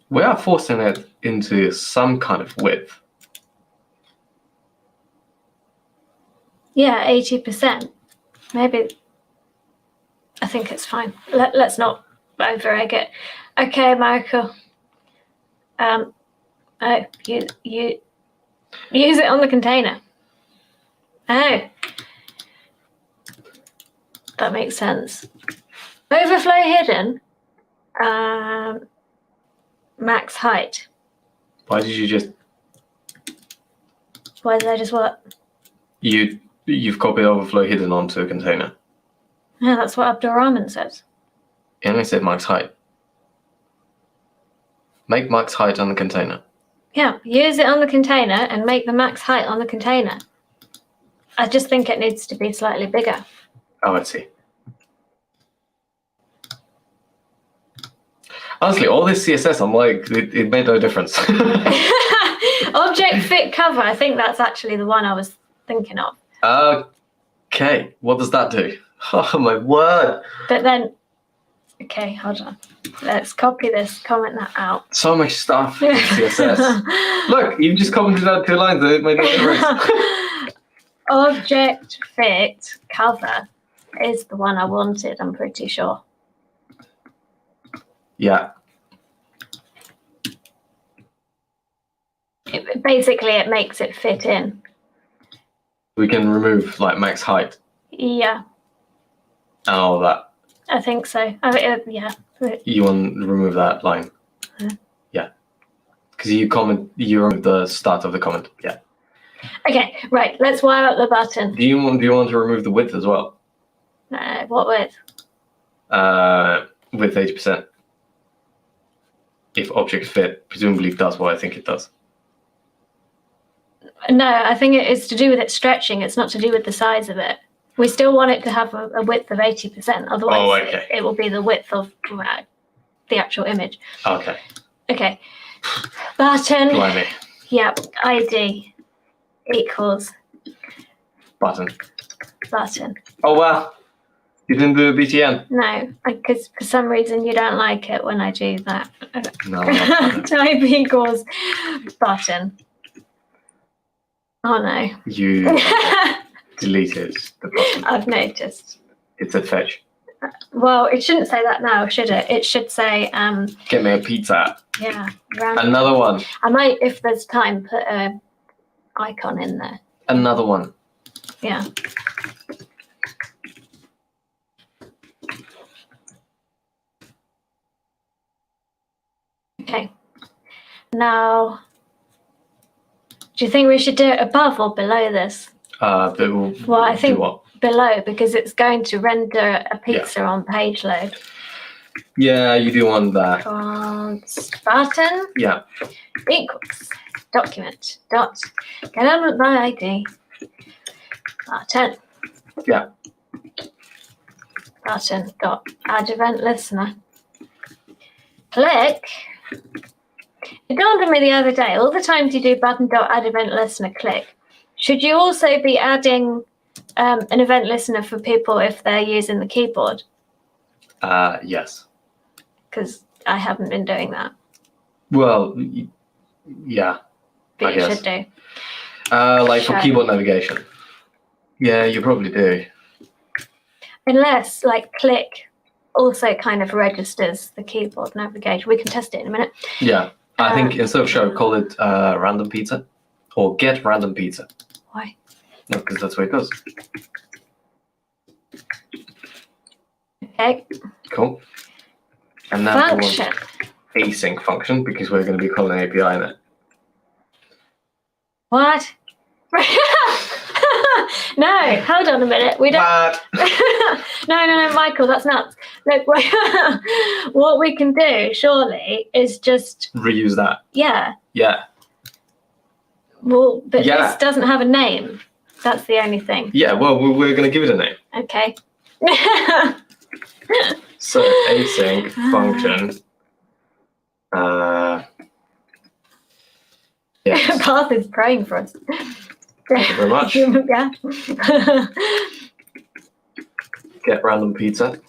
We are forcing it into some kind of width. Yeah, 80%. Maybe. I think it's fine. Let's not over-egg it. Okay, Michael. You use it on the container. Oh. That makes sense. Overflow hidden. Max height. Why did you just? Why did I just what? You've copied overflow hidden onto a container. Yeah, that's what Abdurrahman says. And I said max height. Make max height on the container. Yeah, use it on the container and make the max height on the container. I just think it needs to be slightly bigger. Oh, I see. Honestly, all this CSS, I'm like, it made no difference. Object fit cover. I think that's actually the one I was thinking of. Okay, what does that do? Oh my word! But then Okay, hold on. Let's copy this, comment that out. So much stuff in CSS. Look, you've just commented out 2 lines. It made no difference. Object fit cover is the one I wanted, I'm pretty sure. Yeah. Basically, it makes it fit in. We can remove like max height Yeah, and all that. I think so. Yeah. You want to remove that line? Yeah. Because you remove the start of the comment. Yeah. Okay, right. Let's wire up the button. Do you want to remove the width as well? What width? With 80%. If object fit presumably does what I think it does. No, I think it is to do with it stretching. It's not to do with the size of it. We still want it to have a width of 80%. Otherwise, it will be the width of the actual image. Okay. Okay. Button. Blimey. Yep. ID equals Button. button. Oh wow. You didn't do a BTN? No, because for some reason you don't like it when I do that. No. Type equals button. Oh no. You deleted the button. I've noticed. It's a fetch. Well, it shouldn't say that now, should it? It should say, Get me a pizza. yeah. Another one. I might, if there's time, put a icon in there. Another one. Yeah. Okay. Now, do you think we should do it above or below this? Well, I think below, because it's going to render a pizza on page load. Yeah, you do want that. Const button Yeah. equals document dot get on with my ID button. Yeah. Button dot add event listener. Click. It dawned on me the other day, all the times you do button dot add event listener click, should you also be adding an event listener for people if they're using the keyboard? Yes. Because I haven't been doing that. Well, yeah. But I you guess. should do. Like for keyboard navigation. Yeah, you probably do. Unless, like, click also kind of registers the keyboard navigation. We can test it in a minute. Yeah. I think instead of show, call it random pizza or get random pizza. Why? No, because that's what it does. Okay. Cool. And now Function. Async function because we're going to be calling an API in it. What? No, hold on a minute. We don't. No, Michael, that's nuts. Look, what we can do, surely, is just reuse that. Yeah. Yeah. Well, but this doesn't have a name. That's the only thing. Yeah. Well, we're going to give it a name. Okay. So async function. Yes. Path is praying for us. Thank you very much. Yeah. Get random pizza.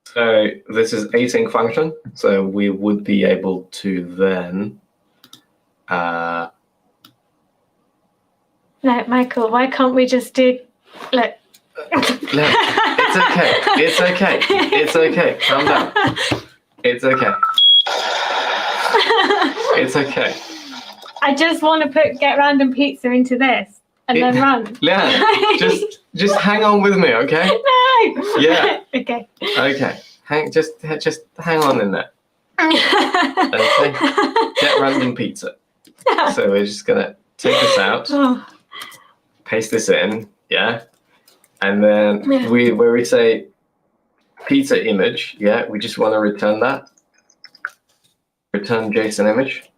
So this is async function. So we would be able to then. No, Michael. Why can't we just do? Look. Look, it's okay. It's okay. It's okay. Calm down. It's okay. It's okay. I just want to get random pizza into this and then run. Leanne, just hang on with me, okay? No. Yeah. Okay. Okay. Just hang on in there. Okay. Get random pizza. So we're just gonna take this out, paste this in, yeah, and then where we say pizza image, yeah, we just want to return that. Return JSON image.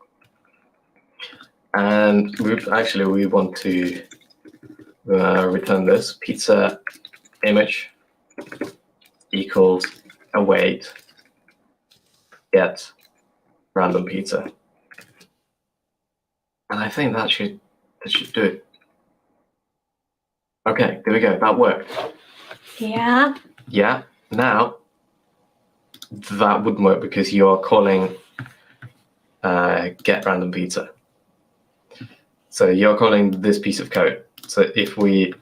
And we want to return this pizza image equals await get random pizza. And I think that should do it. Okay, there we go. That worked. Yeah. Yeah. now that wouldn't work because you are calling get random pizza. So you're calling this piece of code. So if we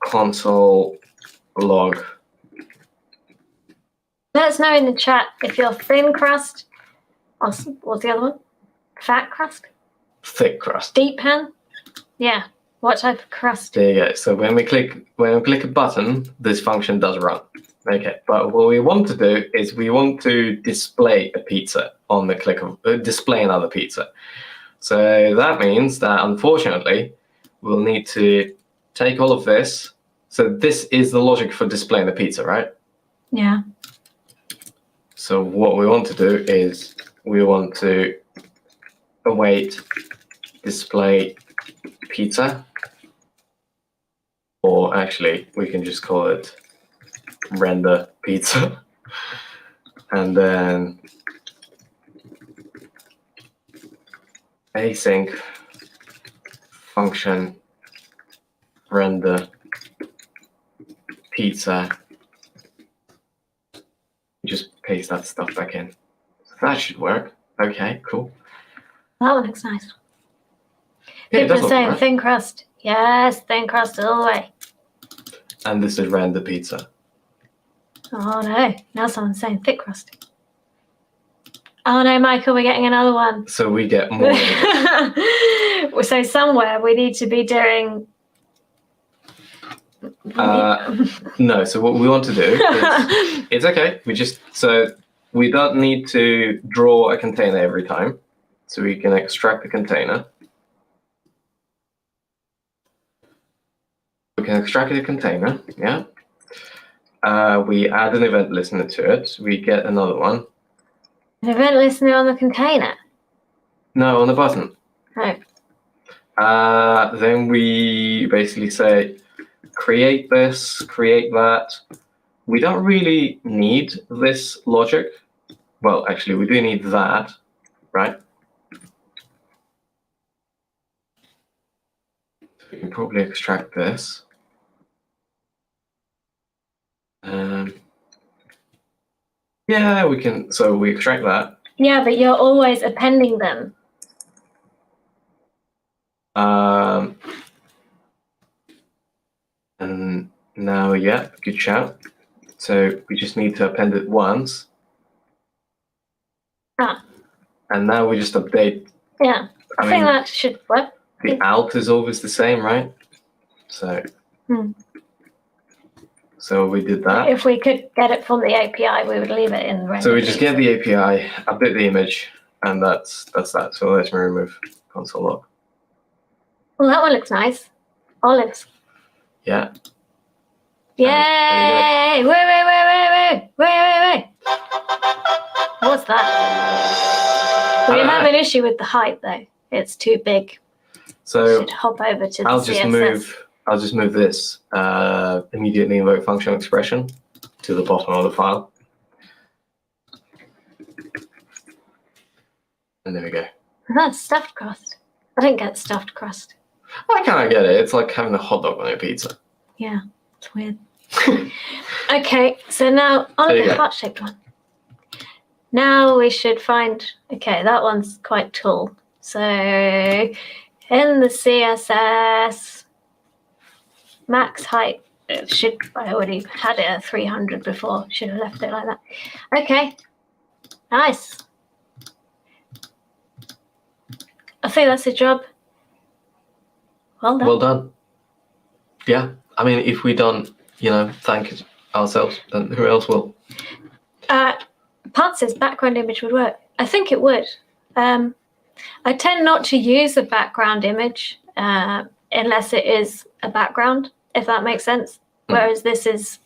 console log. Let us know in the chat if you're thin crust, or what's the other one? Fat crust? Thick crust. Deep pan? Yeah. What type of crust? There you go. So when we click a button, this function does run. Okay, but what we want to do is we want to display a pizza on the click of display another pizza. So that means that unfortunately we'll need to take all of this. So this is the logic for displaying the pizza, right? Yeah. So what we want to do is we want to await display pizza, or actually we can just call it render pizza, and then async function render pizza. Just paste that stuff back in. That should work. Okay, cool. That one looks nice. Yeah, People are saying thin crust. Yes, thin crust all the way. And this is render pizza. Oh no, now someone's saying thick crust. Oh no, Michael, we're getting another one. So we get more. So somewhere we need to be doing... No, so what we want to do is, it's okay, we don't need to draw a container every time. So we can extract the container. We can extract the container, yeah. We add an event listener to it. We get another one. An event listener on the container? No, on the button. Oh. Then we basically say, create this, create that. We don't really need this logic. Well, actually, we do need that, right? We can probably extract this. Yeah, we can. So we extract that. Yeah, but you're always appending them. And now, yeah, good shout. So we just need to append it once. Ah. And now we just update. Yeah, I think that should work. The alt is always the same, right? So, so we did that. If we could get it from the API, we would leave it in render. So we just get the API, update the image, and that's that. So let me remove console log. Well, that one looks nice. Olives. Yeah. Yay! Wait. What's that? We have an issue with the height, though. It's too big. So should hop over to the I'll CSS. just move this immediately invoke function expression to the bottom of the file. And there we go. That's stuffed crust. I didn't get stuffed crust. I kind of get it. It's like having a hot dog on your pizza. Yeah, it's weird. Okay, so now on the heart-shaped one. Now we should find, okay, that one's quite tall. So in the CSS, max height, it should, I already had it at 300 before, should have left it like that. Okay, nice. I think that's a job. Well done. Well done. Yeah, I mean, if we don't, thank ourselves, then who else will? Part says background image would work. I think it would. I tend not to use a background image unless it is a background, if that makes sense. Whereas this is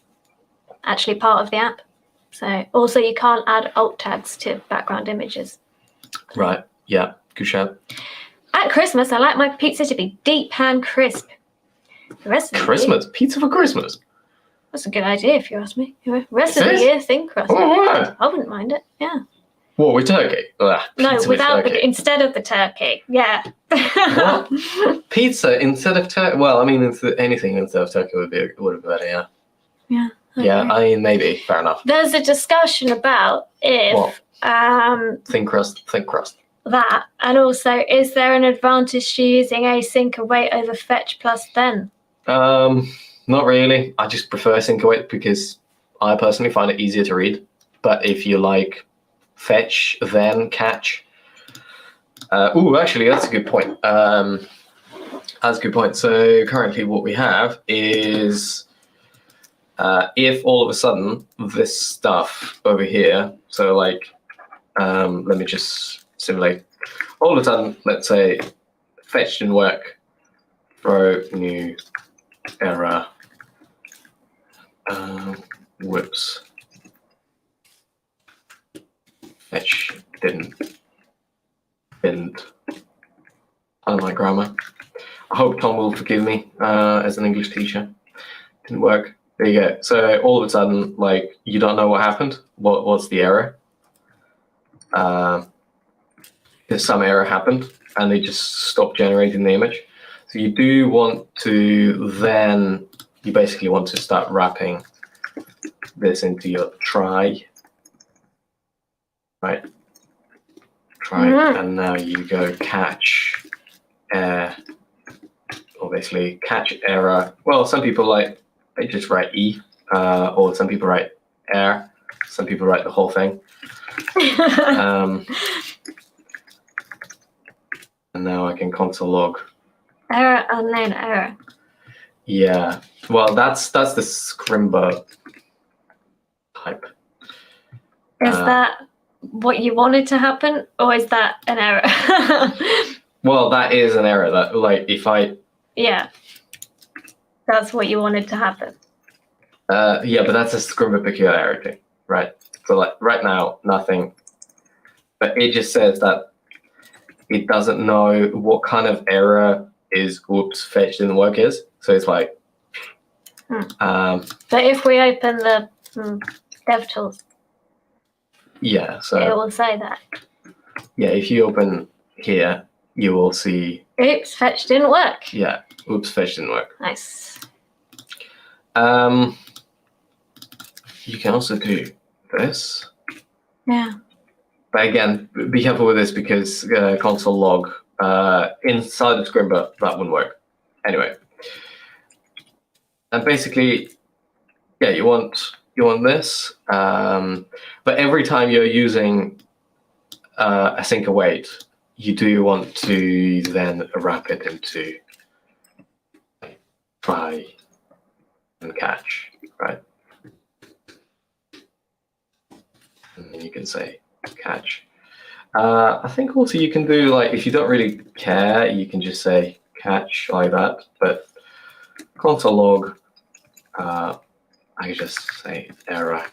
actually part of the app. So also you can't add alt tags to background images. Right. Yeah. Good shout. At Christmas, I like my pizza to be deep pan crisp. The rest of the Christmas? year, Pizza for Christmas? that's a good idea if you ask me. The rest of the year, thin crust. Oh, right. I wouldn't mind it. Yeah. What, with turkey? Ugh, No, pizza with without turkey. instead of the turkey. Yeah. What? Pizza instead of turkey? Well, I mean, anything instead of turkey would be better, yeah. Yeah. Yeah, Okay. I mean, maybe. Fair enough. There's a discussion about if What? Thin crust. that, and also, is there an advantage to using async await over fetch plus then? Not really. I just prefer async await because I personally find it easier to read. But if you like fetch then catch, actually, that's a good point. That's a good point. So currently, what we have is if all of a sudden this stuff over here. So like, let me just simulate. All of a sudden, let's say fetch didn't work. Throw new error. Whoops. Fetch didn't. I don't like grammar. I hope Tom will forgive me as an English teacher. Didn't work. There you go. So all of a sudden, like, you don't know what happened. What's the error? There's some error happened, and they just stopped generating the image. So you do want to then, you basically want to start wrapping this into your try, right? Try, and now you go catch, or basically catch error. Well, some people they just write E, or some people write error. Some people write the whole thing. And now I can console log. Error, unknown error. Yeah, well, that's the Scrimba type. Is that what you wanted to happen, or is that an error? Well, that is an error. That, like, if I... Yeah, that's what you wanted to happen. Yeah, but that's a Scrimba peculiarity, right? So, like, right now, nothing. But it just says that it doesn't know what kind of error is oops, fetch didn't work is. So it's like... But if we open the DevTools, yeah, so... it will say that. Yeah, if you open here, you will see... Oops, fetch didn't work. Yeah, oops, fetch didn't work. Nice. You can also do this. Yeah. But again, be careful with this because console log inside of Scrimba, that wouldn't work. Anyway. And basically, yeah, you want this. But every time you're using async await, you do want to then wrap it into try and catch, right? And then you can say catch. I think also you can do, like, if you don't really care, you can just say catch like that. But console log, I can just say error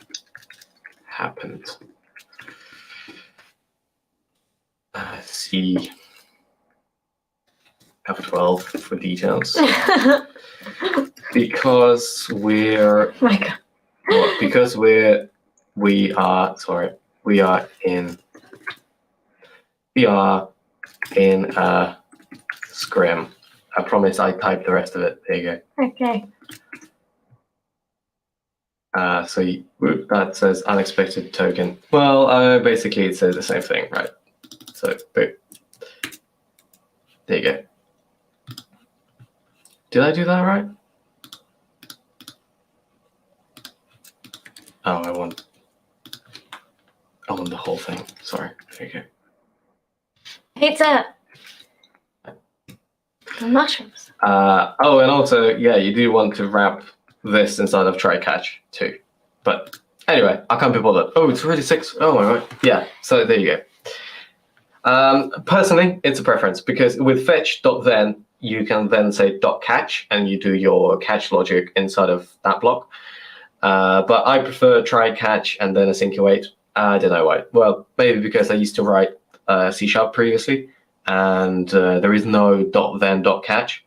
happened. See F12 for details. Because we're... Oh my God. Well, because we are in Scrim. I promise I typed the rest of it. There you go. Okay. So that says unexpected token. Well, basically it says the same thing, right? So boom. There you go. Did I do that right? Oh, I want the whole thing. Sorry. There you go. Pizza. The mushrooms. Oh, and also, yeah, you do want to wrap this inside of try catch too. But anyway, I can't be bothered. Oh, it's already 6. Oh my God. Yeah. So there you go. Personally, it's a preference because with fetch.then, you can then say .catch and you do your catch logic inside of that block. But I prefer try catch and then async await. I don't know why. Well, maybe because I used to write C# previously, and there is no .then .catch,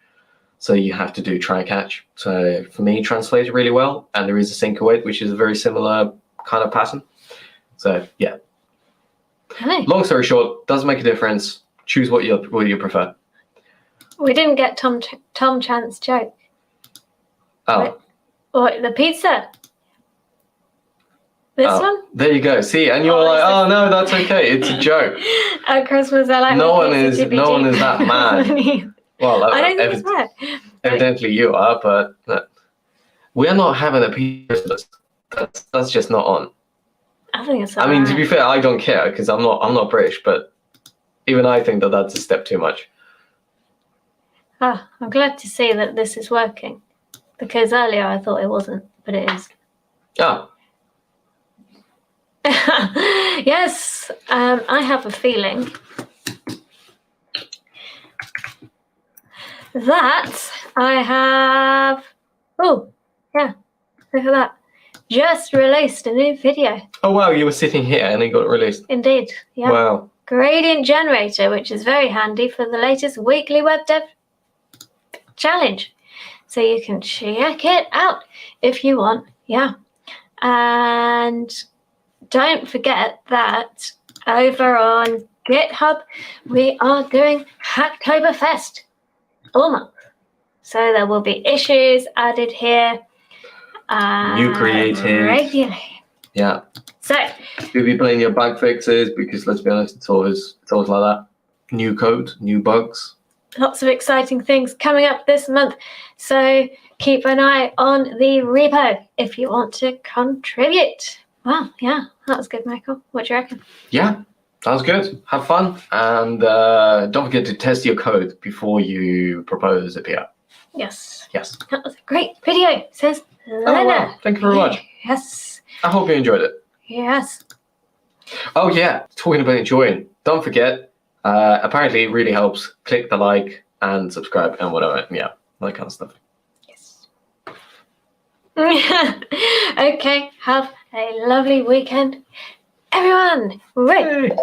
so you have to do try catch. So for me, it translates really well, and there is async await, which is a very similar kind of pattern. So yeah. Hello. Long story short, doesn't make a difference. Choose what you prefer. We didn't get Tom Chant's joke. Oh. What, the pizza? This one? There you go. See, and you're like, oh no, that's okay. It's a joke. At Christmas, I like No my one pizza is to be no one cheap. is that mad. Well, I don't think it's bad. evidently you are, but we're not having a pizza. That's just not on. I think it's I mean, to be fair, I don't care because I'm not British, but even I think that that's a step too much. Ah, I'm glad to see that this is working, because earlier I thought it wasn't, but it is. Oh. Yes, I have a feeling that I have. Oh, yeah, look at that. Just released a new video. Oh wow, you were sitting here and it got released. Indeed, yeah. Wow. Gradient generator, which is very handy for the latest weekly web dev challenge. So you can check it out if you want. Yeah. And don't forget that over on GitHub, we are doing Hacktoberfest all month. So there will be issues added here. New creatives. Regularly. Yeah. So You'll be playing your bug fixes because let's be honest, it's always like that. New code, new bugs. lots of exciting things coming up this month. So keep an eye on the repo if you want to contribute. Wow, yeah, that was good, Michael. What do you reckon? Yeah, sounds good. Have fun. And don't forget to test your code before you propose a PR. Yes. Yes. That was a great video, says Leanne. Oh, wow. Thank you very much. Yes. I hope you enjoyed it. Yes. Oh, yeah. Talking about enjoying. Don't forget, apparently it really helps. Click the like and subscribe and whatever. Yeah, that kind of stuff. Yes. Okay, have a lovely weekend, everyone. Right. Hey.